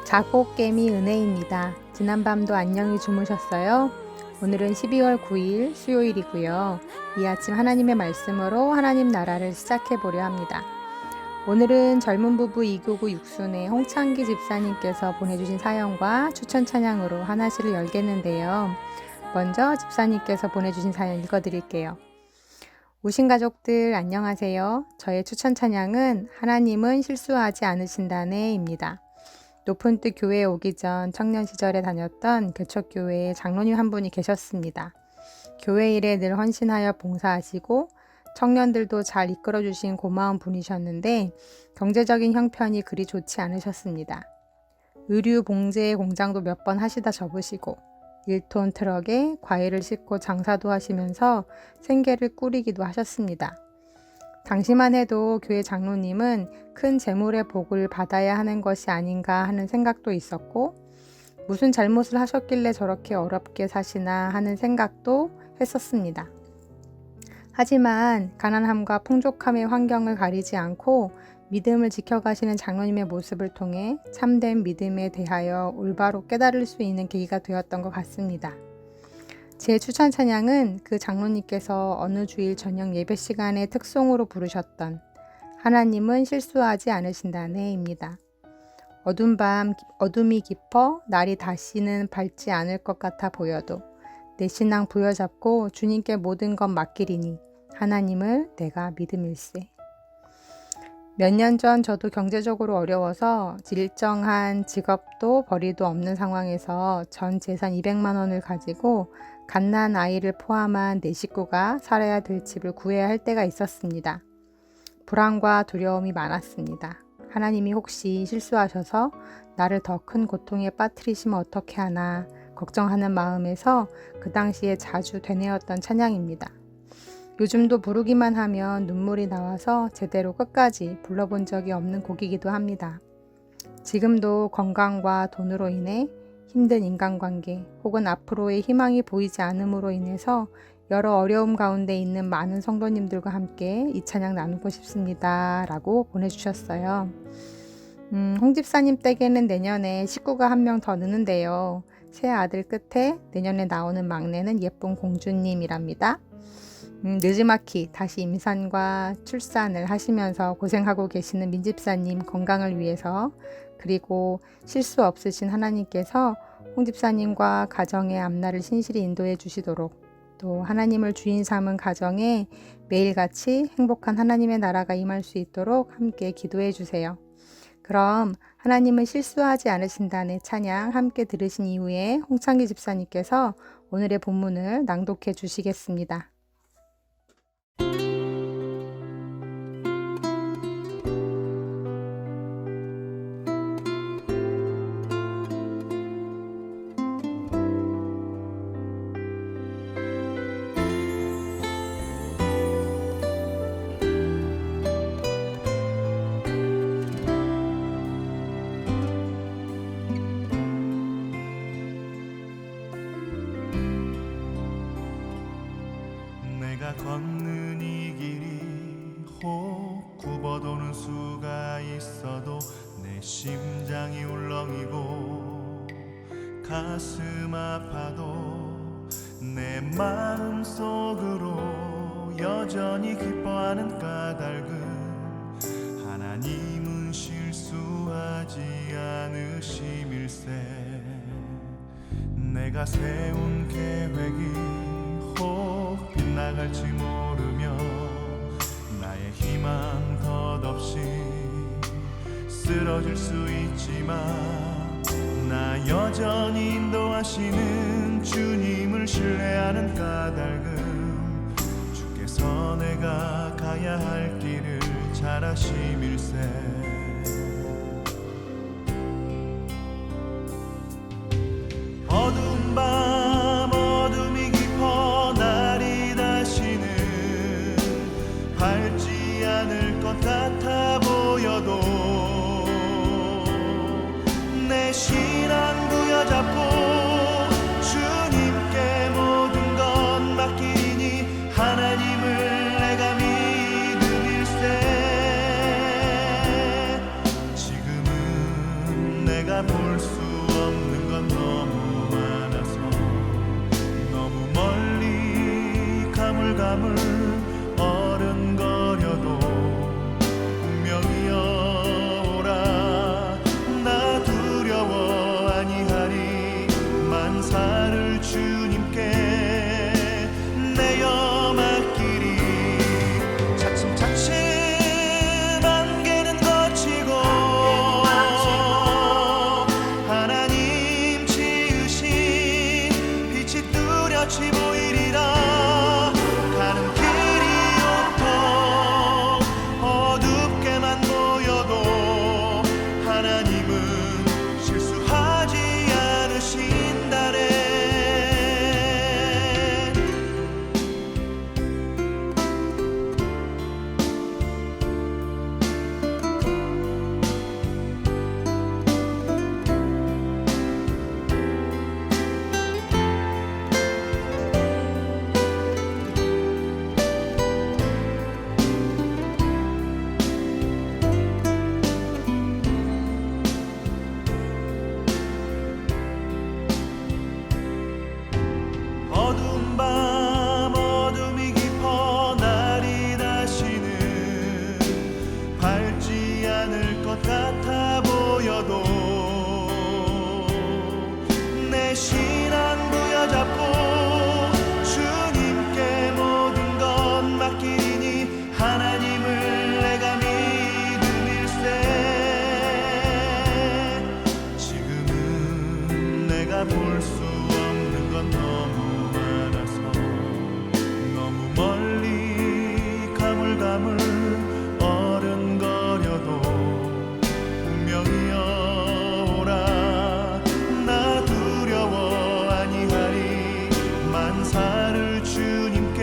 작곡개미 은혜입니다. 지난밤도 안녕히 주무셨어요? 오늘은 12월 9일 수요일이고요. 이 아침 하나님의 말씀으로 하나님 나라를 시작해 보려 합니다. 오늘은 젊은 부부 이교구 육순의 홍창기 집사님께서 보내주신 사연과 추천 찬양으로 하나씩을 열겠는데요. 먼저 집사님께서 보내주신 사연 읽어드릴게요. 오신 가족들 안녕하세요. 저의 추천 찬양은 하나님은 실수하지 않으신다네입니다. 높은 뜻 교회에 오기 전 청년 시절에 다녔던 개척교회에 장로님 한 분이 계셨습니다. 교회 일에 늘 헌신하여 봉사하시고 청년들도 잘 이끌어주신 고마운 분이셨는데 경제적인 형편이 그리 좋지 않으셨습니다. 의류 봉제 공장도 몇 번 하시다 접으시고 1톤 트럭에 과일을 싣고 장사도 하시면서 생계를 꾸리기도 하셨습니다. 당시만 해도 교회 장로님은 큰 재물의 복을 받아야 하는 것이 아닌가 하는 생각도 있었고 무슨 잘못을 하셨길래 저렇게 어렵게 사시나 하는 생각도 했었습니다. 하지만 가난함과 풍족함의 환경을 가리지 않고 믿음을 지켜가시는 장로님의 모습을 통해 참된 믿음에 대하여 올바로 깨달을 수 있는 계기가 되었던 것 같습니다. 제 추천 찬양은 그 장로님께서 어느 주일 저녁 예배 시간에 특송으로 부르셨던 하나님은 실수하지 않으신다네입니다. 어두운 밤 어둠이 깊어 날이 다시는 밝지 않을 것 같아 보여도 내 신앙 부여잡고 주님께 모든 것 맡기리니 하나님을 내가 믿음일세. 몇 년 전 저도 경제적으로 어려워서 일정한 직업도 벌이도 없는 상황에서 전 재산 200만 원을 가지고 갓난 아이를 포함한 4식구가 살아야 될 집을 구해야 할 때가 있었습니다. 불안과 두려움이 많았습니다. 하나님이 혹시 실수하셔서 나를 더 큰 고통에 빠뜨리시면 어떻게 하나 걱정하는 마음에서 그 당시에 자주 되뇌었던 찬양입니다. 요즘도 부르기만 하면 눈물이 나와서 제대로 끝까지 불러본 적이 없는 곡이기도 합니다. 지금도 건강과 돈으로 인해 힘든 인간관계 혹은 앞으로의 희망이 보이지 않음으로 인해서 여러 어려움 가운데 있는 많은 성도님들과 함께 이 찬양 나누고 싶습니다 라고 보내주셨어요. 홍 집사님 댁에는 내년에 식구가 한 명 더 느는데요. 새 아들 끝에 내년에 나오는 막내는 예쁜 공주님이랍니다. 느지막이 다시 임산과 출산을 하시면서 고생하고 계시는 민집사님 건강을 위해서 그리고 실수 없으신 하나님께서 홍집사님과 가정의 앞날을 신실히 인도해 주시도록 또 하나님을 주인 삼은 가정에 매일같이 행복한 하나님의 나라가 임할 수 있도록 함께 기도해 주세요. 그럼 하나님은 실수하지 않으신다는 찬양 함께 들으신 이후에 홍창기 집사님께서 오늘의 본문을 낭독해 주시겠습니다. 내가 걷는 이 길이 혹 굽어도는 수가 있어도 내 심장이 울렁이고 가슴 아파도 내 마음 속으로 여전히 기뻐하는 까닭은 하나님은 실수하지 않으심일세. 내가 세운 계획이 혹 빗나갈지 모르며 나의 희망 덧없이 쓰러질 수 있지만 나 여전히 인도하시는 주님을 신뢰하는 까닭은 주께서 내가 가야 할 길을 잘 아심일세. 어두운 밤 어둠이 깊어 날이 다시는 밝지 않을 것 같아 보여도 내 신앙 부여잡고 주님께 모든 것 맡기니 하나님을 내가 믿음일세. 지금은 내가 볼 수 없는 건 너무 많아서 너무 멀리 가물가물 어른거려도 분명히 오라. 나 두려워 아니하리. 만사를 주님께 내어 맡기리. 차츰차츰 안개는 거치고 하나님 지으신 빛이 뚜렷이 보이리라. 가는 길이 온통 어둡게만 보여도 하나님은 실수하지 않으신다네. 어두운 밤 어둠이 깊어 날이 다시는 밝지 않을 것 같아 보여도 내 신앙 부여잡고 주님께 모든 것 맡기니 하나님을 내가 믿음일세. 지금은 내가 볼 수 없는 건 너무 많아서 너무 멀리 가물가물 어른거려도 분명히 오라. 나 두려워 아니하리. 만사를 주님께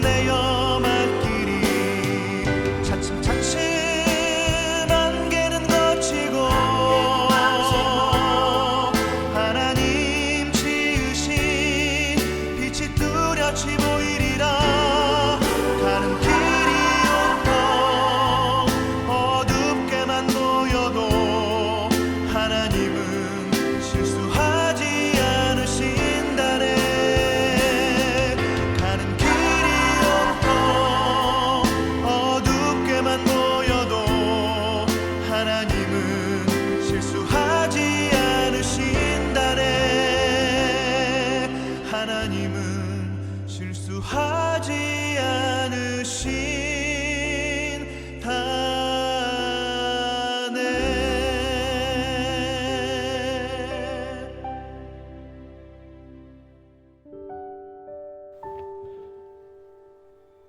내어 맡기리. 차츰차츰 안개는 거치고 하나님 지으신 빛이 뚜렷이 보이리라. 가는 길이 온통 어둡게만 보여도 하나님은 실수하지 않으신다네. 가는 길이 온통 어둡게만 보여도 하나님은 실수하지 않으신다네. 하나님은 실수하지 않으신다네.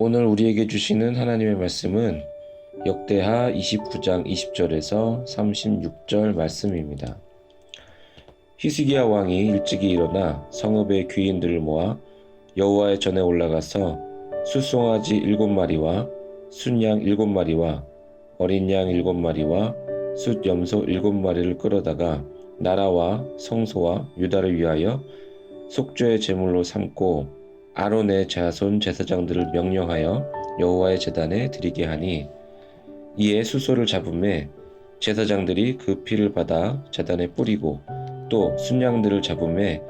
오늘 우리에게 주시는 하나님의 말씀은 역대하 29장 20절에서 36절 말씀입니다. 히스기야 왕이 일찍이 일어나 성읍의 귀인들을 모아 여호와의 전에 올라가서 숫송아지 7마리와 순양 7마리와 어린 양 7마리와 숫염소 7마리를 끌어다가 나라와 성소와 유다를 위하여 속죄의 제물로 삼고 아론의 자손 제사장들을 명령하여 여호와의 제단에 드리게 하니, 이에 숫소를 잡음에 제사장들이 그 피를 받아 제단에 뿌리고, 또 순양들을 잡음에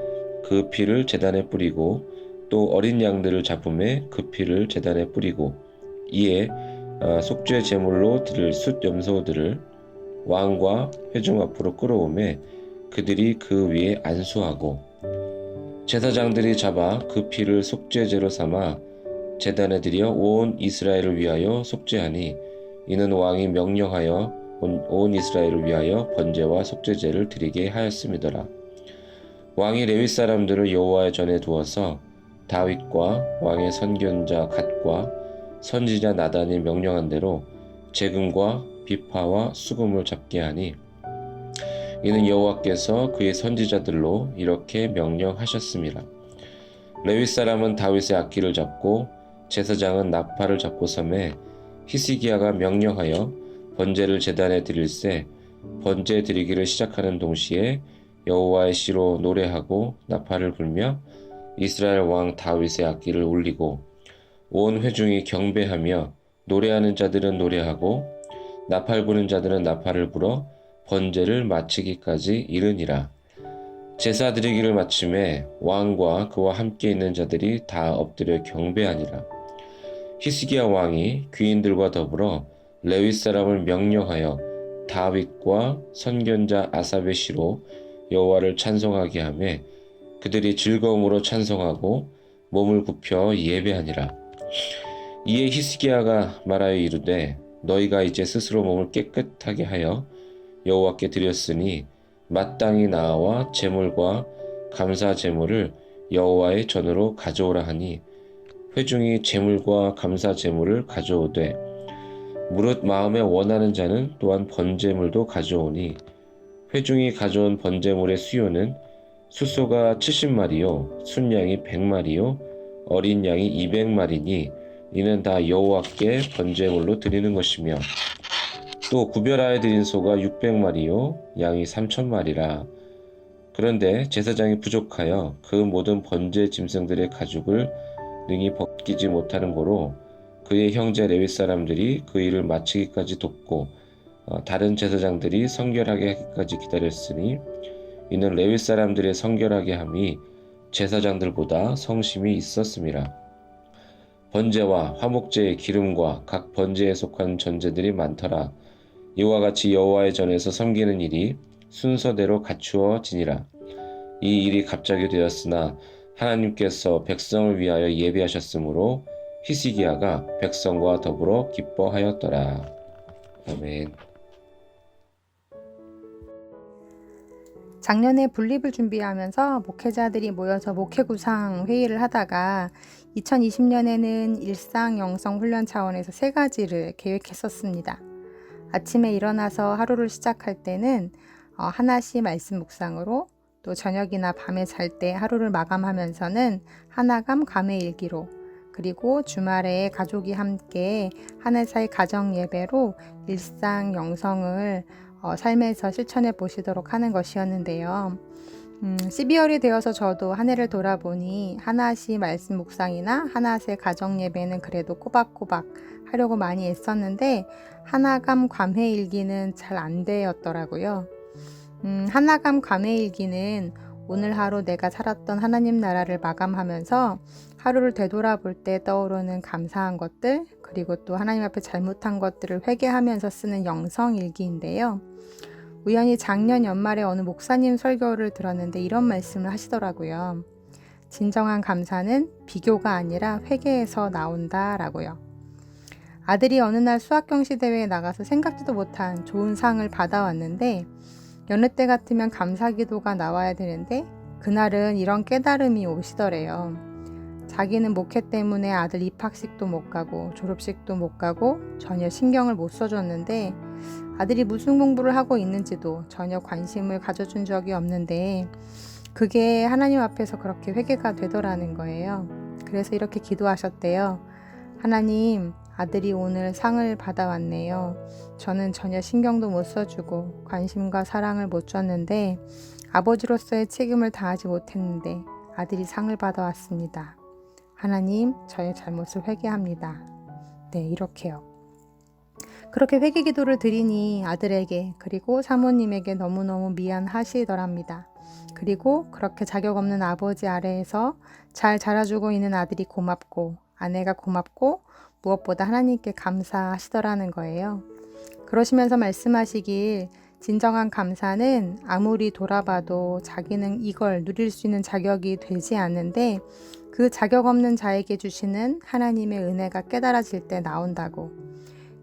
그 피를 제단에 뿌리고, 또 어린 양들을 잡음에 그 피를 제단에 뿌리고, 이에 속죄 제물로 드릴 숫염소들을 왕과 회중 앞으로 끌어오매 그들이 그 위에 안수하고, 제사장들이 잡아 그 피를 속죄제로 삼아 제단에 드려 온 이스라엘을 위하여 속죄하니, 이는 왕이 명령하여 온 이스라엘을 위하여 번제와 속죄제를 드리게 하였음이더라. 왕이 레위 사람들을 여호와의 전에 두어서 다윗과 왕의 선견자 갓과 선지자 나단이 명령한 대로 재금과 비파와 수금을 잡게 하니, 이는 여호와께서 그의 선지자들로 이렇게 명령하셨습니다. 레위 사람은 다윗의 악기를 잡고 제사장은 나팔을 잡고 섬에 히스기야가 명령하여 번제를 제단에 드릴새 번제 드리기를 시작하는 동시에 여호와의 시로 노래하고 나팔을 불며 이스라엘 왕 다윗의 악기를 울리고 온 회중이 경배하며 노래하는 자들은 노래하고 나팔 부는 자들은 나팔을 불어 번제를 마치기까지 이르니라. 제사 드리기를 마침에 왕과 그와 함께 있는 자들이 다 엎드려 경배하니라. 히스기야 왕이 귀인들과 더불어 레위 사람을 명령하여 다윗과 선견자 아삽의 시로 여호와를 찬송하게 하매 그들이 즐거움으로 찬송하고 몸을 굽혀 예배하니라. 이에 히스기야가 말하여 이르되 너희가 이제 스스로 몸을 깨끗하게 하여 여호와께 드렸으니 마땅히 나와 제물과 감사 제물을 여호와의 전으로 가져오라 하니 회중이 제물과 감사 제물을 가져오되 무릇 마음에 원하는 자는 또한 번제물도 가져오니 회중이 가져온 번제물의 수요는 숫소가 70마리요 순양이 100마리요 어린 양이 200마리니 이는 다 여호와께 번제물로 드리는 것이며 또 구별하여 드린 소가 600마리요 양이 3000마리라. 그런데 제사장이 부족하여 그 모든 번제 짐승들의 가죽을 능히 벗기지 못하는 고로 그의 형제 레위 사람들이 그 일을 마치기까지 돕고 다른 제사장들이 성결하게 하기까지 기다렸으니 이는 레위 사람들의 성결하게 함이 제사장들보다 성심이 있었음이라. 번제와 화목제의 기름과 각 번제에 속한 전제들이 많더라. 이와 같이 여호와의 전에서 섬기는 일이 순서대로 갖추어지니라. 이 일이 갑자기 되었으나 하나님께서 백성을 위하여 예비하셨으므로 히스기야가 백성과 더불어 기뻐하였더라. 아멘. 작년에 분립을 준비하면서 목회자들이 모여서 목회구상 회의를 하다가 2020년에는 일상 영성 훈련 차원에서 3가지를 계획했었습니다. 아침에 일어나서 하루를 시작할 때는 하나씩 말씀 묵상으로, 또 저녁이나 밤에 잘 때 하루를 마감하면서는 하나감 감회 일기로, 그리고 주말에 가족이 함께 하늘사의 가정 예배로 일상 영성을 삶에서 실천해 보시도록 하는 것이었는데요. 12월이 되어서 저도 한 해를 돌아보니 하나씩 말씀 묵상이나 하나씩 가정 예배는 그래도 꼬박꼬박 하려고 많이 애썼는데 하나감 감회일기는 잘 안 되었더라고요. 하나감 감회일기는 오늘 하루 내가 살았던 하나님 나라를 마감하면서 하루를 되돌아볼 때 떠오르는 감사한 것들, 그리고 또 하나님 앞에 잘못한 것들을 회개하면서 쓰는 영성일기인데요. 우연히 작년 연말에 어느 목사님 설교를 들었는데 이런 말씀을 하시더라고요. 진정한 감사는 비교가 아니라 회개에서 나온다라고요. 아들이 어느 날 수학경시 대회에 나가서 생각지도 못한 좋은 상을 받아왔는데 여느 때 같으면 감사기도가 나와야 되는데 그날은 이런 깨달음이 오시더래요. 자기는 목회 때문에 아들 입학식도 못 가고 졸업식도 못 가고 전혀 신경을 못 써줬는데 아들이 무슨 공부를 하고 있는지도 전혀 관심을 가져준 적이 없는데 그게 하나님 앞에서 그렇게 회개가 되더라는 거예요. 그래서 이렇게 기도하셨대요. 하나님, 아들이 오늘 상을 받아왔네요. 저는 전혀 신경도 못 써주고 관심과 사랑을 못 줬는데 아버지로서의 책임을 다하지 못했는데 아들이 상을 받아왔습니다. 하나님, 저의 잘못을 회개합니다. 네, 이렇게요. 그렇게 회개 기도를 드리니 아들에게 그리고 사모님에게 너무너무 미안하시더랍니다. 그리고 그렇게 자격 없는 아버지 아래에서 잘 자라주고 있는 아들이 고맙고 아내가 고맙고 무엇보다 하나님께 감사하시더라는 거예요. 그러시면서 말씀하시길 진정한 감사는 아무리 돌아봐도 자기는 이걸 누릴 수 있는 자격이 되지 않는데 그 자격 없는 자에게 주시는 하나님의 은혜가 깨달아질 때 나온다고,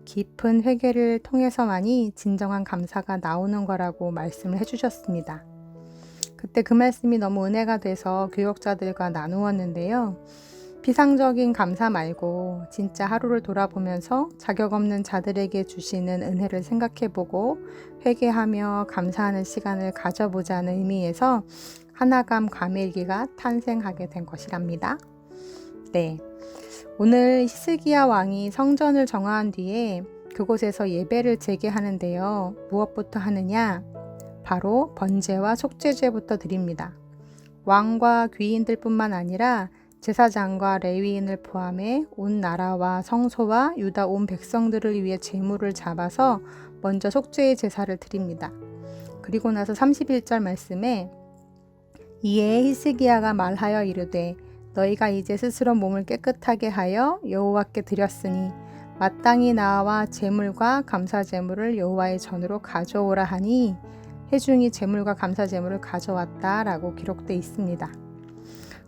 깊은 회개를 통해서만이 진정한 감사가 나오는 거라고 말씀을 해주셨습니다. 그때 그 말씀이 너무 은혜가 돼서 교역자들과 나누었는데요. 피상적인 감사 말고 진짜 하루를 돌아보면서 자격 없는 자들에게 주시는 은혜를 생각해보고 회개하며 감사하는 시간을 가져보자는 의미에서 하나감 감회일기가 탄생하게 된 것이랍니다. 네, 오늘 히스기야 왕이 성전을 정화한 뒤에 그곳에서 예배를 재개하는데요. 무엇부터 하느냐? 바로 번제와 속죄제부터 드립니다. 왕과 귀인들뿐만 아니라 제사장과 레위인을 포함해 온 나라와 성소와 유다 온 백성들을 위해 제물을 잡아서 먼저 속죄의 제사를 드립니다. 그리고 나서 31절 말씀에 이에 히스기야가 말하여 이르되 너희가 이제 스스로 몸을 깨끗하게 하여 여호와께 드렸으니 마땅히 나와 제물과 감사 제물을 여호와의 전으로 가져오라 하니 회중이 제물과 감사 제물을 가져왔다라고 기록되어 있습니다.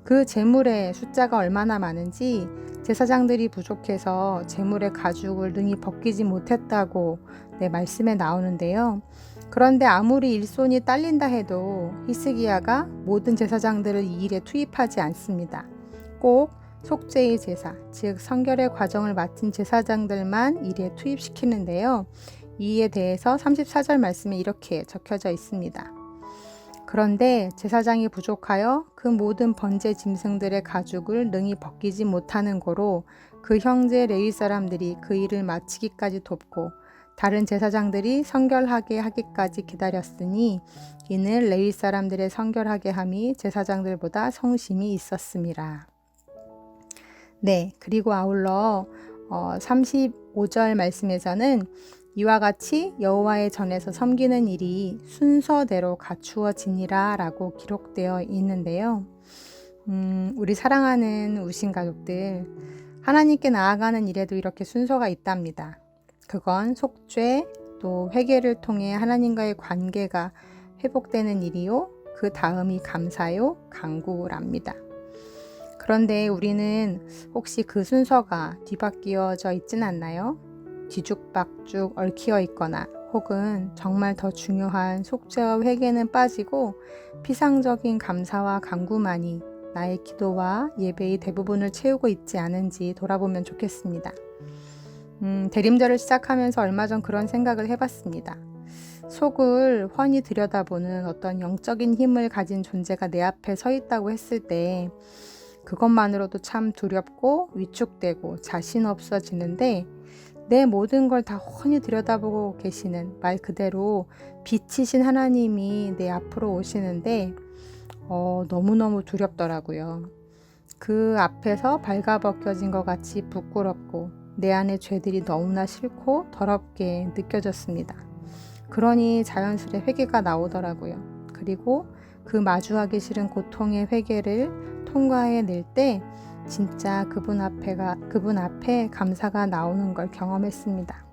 그 제물의 숫자가 얼마나 많은지 제사장들이 부족해서 제물의 가죽을 능히 벗기지 못했다고 말씀에 나오는데요. 그런데 아무리 일손이 딸린다 해도 히스기야가 모든 제사장들을 이 일에 투입하지 않습니다. 꼭 속죄의 제사, 즉 성결의 과정을 마친 제사장들만 일에 투입시키는데요. 이에 대해서 34절 말씀에 이렇게 적혀져 있습니다. 그런데 제사장이 부족하여 그 모든 번제 짐승들의 가죽을 능히 벗기지 못하는 고로 그 형제 레위 사람들이 그 일을 마치기까지 돕고 다른 제사장들이 성결하게 하기까지 기다렸으니 이는 레위 사람들의 성결하게 함이 제사장들보다 성심이 있었음이라. 네, 그리고 아울러 35절 말씀에서는 이와 같이 여호와의 전에서 섬기는 일이 순서대로 갖추어지니라 라고 기록되어 있는데요. 우리 사랑하는 우신 가족들, 하나님께 나아가는 일에도 이렇게 순서가 있답니다. 그건 속죄 또 회개를 통해 하나님과의 관계가 회복되는 일이요. 그 다음이 감사요, 간구랍니다. 그런데 우리는 혹시 그 순서가 뒤바뀌어져 있진 않나요? 뒤죽박죽 얽혀 있거나 혹은 정말 더 중요한 속죄와 회개는 빠지고 피상적인 감사와 간구만이 나의 기도와 예배의 대부분을 채우고 있지 않은지 돌아보면 좋겠습니다. 대림절을 시작하면서 얼마 전 그런 생각을 해봤습니다. 속을 훤히 들여다보는 어떤 영적인 힘을 가진 존재가 내 앞에 서 있다고 했을 때 그것만으로도 참 두렵고 위축되고 자신 없어지는데 내 모든 걸 다 훤히 들여다보고 계시는 말 그대로 빛이신 하나님이 내 앞으로 오시는데 너무너무 두렵더라고요. 그 앞에서 발가벗겨진 것 같이 부끄럽고 내 안의 죄들이 너무나 싫고 더럽게 느껴졌습니다. 그러니 자연스레 회개가 나오더라고요. 그리고 그 마주하기 싫은 고통의 회개를 통과해낼 때 진짜 그분 앞에 감사가 나오는 걸 경험했습니다.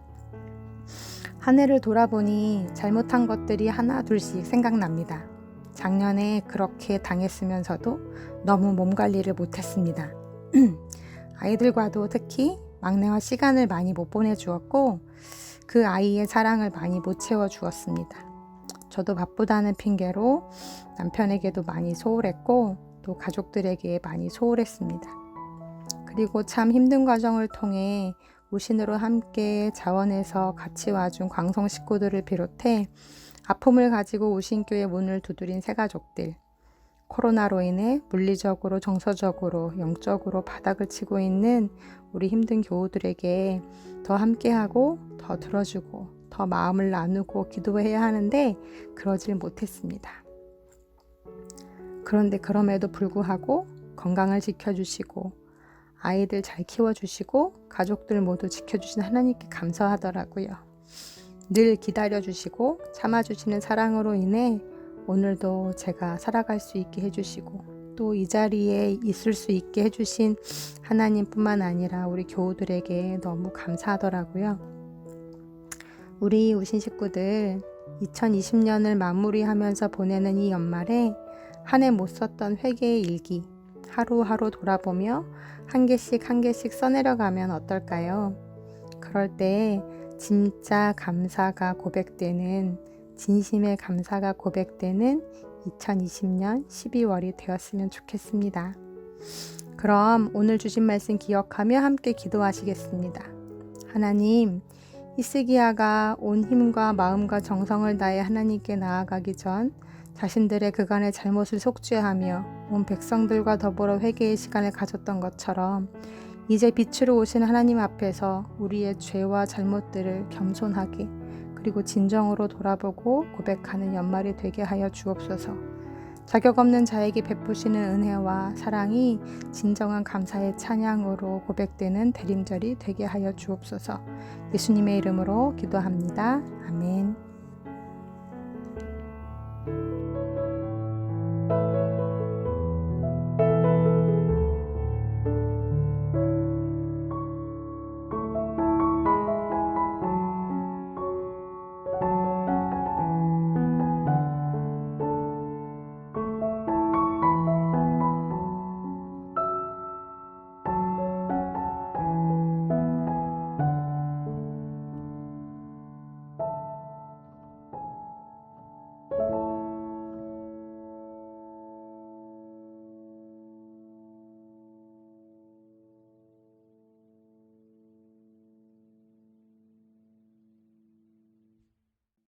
한 해를 돌아보니 잘못한 것들이 하나 둘씩 생각납니다. 작년에 그렇게 당했으면서도 너무 몸 관리를 못했습니다. 아이들과도 특히 막내와 시간을 많이 못 보내주었고 그 아이의 사랑을 많이 못 채워주었습니다. 저도 바쁘다는 핑계로 남편에게도 많이 소홀했고 또 가족들에게 많이 소홀했습니다. 그리고 참 힘든 과정을 통해 우신으로 함께 자원해서 같이 와준 광성 식구들을 비롯해 아픔을 가지고 우신교의 문을 두드린 새가족들, 코로나로 인해 물리적으로 정서적으로 영적으로 바닥을 치고 있는 우리 힘든 교우들에게 더 함께하고 더 들어주고 더 마음을 나누고 기도해야 하는데 그러질 못했습니다. 그런데 그럼에도 불구하고 건강을 지켜주시고 아이들 잘 키워주시고 가족들 모두 지켜주신 하나님께 감사하더라고요. 늘 기다려주시고 참아주시는 사랑으로 인해 오늘도 제가 살아갈 수 있게 해주시고 또 이 자리에 있을 수 있게 해주신 하나님뿐만 아니라 우리 교우들에게 너무 감사하더라고요. 우리 우신 식구들 2020년을 마무리하면서 보내는 이 연말에 한 해 못 썼던 회개의 일기 하루하루 돌아보며 한 개씩 써내려가면 어떨까요? 그럴 때 진짜 감사가 고백되는 진심의 감사가 고백되는 2020년 12월이 되었으면 좋겠습니다. 그럼 오늘 주신 말씀 기억하며 함께 기도하시겠습니다. 하나님, 히스기야가 온 힘과 마음과 정성을 다해 하나님께 나아가기 전 자신들의 그간의 잘못을 속죄하며 온 백성들과 더불어 회개의 시간을 가졌던 것처럼 이제 빛으로 오신 하나님 앞에서 우리의 죄와 잘못들을 겸손하게 그리고 진정으로 돌아보고 고백하는 연말이 되게 하여 주옵소서. 자격 없는 자에게 베푸시는 은혜와 사랑이 진정한 감사의 찬양으로 고백되는 대림절이 되게 하여 주옵소서. 예수님의 이름으로 기도합니다. 아멘.